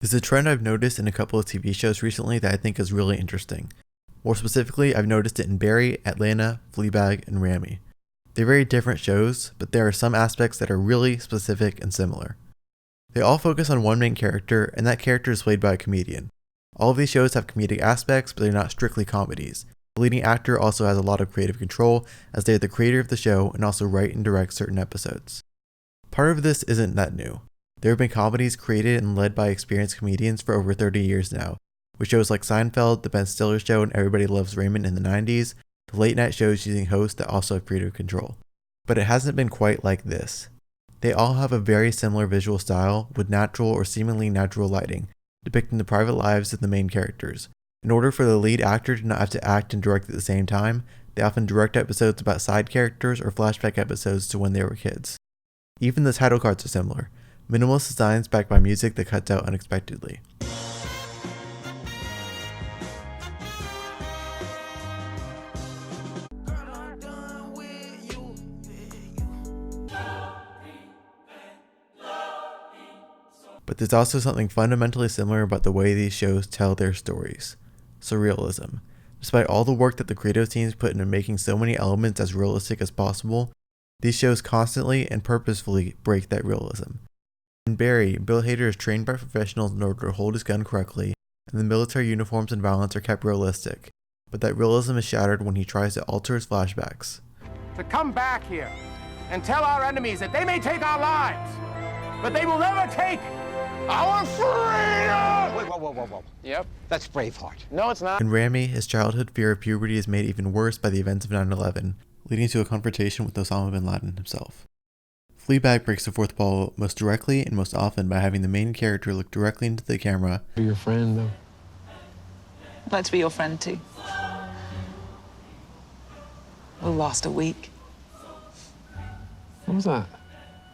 There's a trend I've noticed in a couple of TV shows recently that I think is really interesting. More specifically, I've noticed it in Barry, Atlanta, Fleabag, and Ramy. They're very different shows, but there are some aspects that are really specific and similar. They all focus on one main character, and that character is played by a comedian. All of these shows have comedic aspects, but they're not strictly comedies. The leading actor also has a lot of creative control, as they are the creator of the show and also write and direct certain episodes. Part of this isn't that new. There have been comedies created and led by experienced comedians for over 30 years now, with shows like Seinfeld, The Ben Stiller Show, and Everybody Loves Raymond in the 90s, the late night shows using hosts that also have creative control. But it hasn't been quite like this. They all have a very similar visual style with natural or seemingly natural lighting, depicting the private lives of the main characters. In order for the lead actor to not have to act and direct at the same time, they often direct episodes about side characters or flashback episodes to when they were kids. Even the title cards are similar. Minimalist designs backed by music that cuts out unexpectedly. But there's also something fundamentally similar about the way these shows tell their stories. Surrealism. Despite all the work that the creative teams put into making so many elements as realistic as possible, these shows constantly and purposefully break that realism. In Barry, Bill Hader is trained by professionals in order to hold his gun correctly, and the military uniforms and violence are kept realistic, but that realism is shattered when he tries to alter his flashbacks. To come back here and tell our enemies that they may take our lives, but they will never take our freedom! Whoa. Yep. That's Braveheart. No, it's not. In Ramy, his childhood fear of puberty is made even worse by the events of 9/11, leading to a confrontation with Osama bin Laden himself. Fleabag breaks the fourth wall most directly and most often by having the main character look directly into the camera. Be your friend, though. I'd like to be your friend, too. We lost a week. What was that?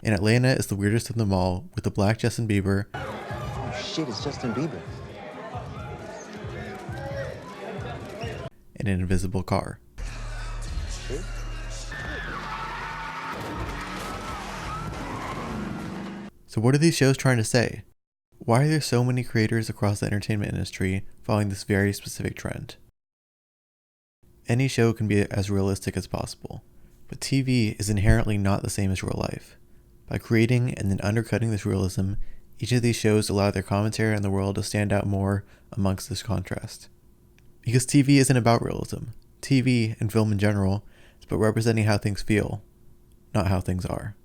And Atlanta is the weirdest of them all, with the black Justin Bieber. Oh shit, it's Justin Bieber. And an invisible car. So what are these shows trying to say? Why are there so many creators across the entertainment industry following this very specific trend? Any show can be as realistic as possible, but TV is inherently not the same as real life. By creating and then undercutting this realism, each of these shows allow their commentary on the world to stand out more amongst this contrast. Because TV isn't about realism. TV, and film in general, is about representing how things feel, not how things are.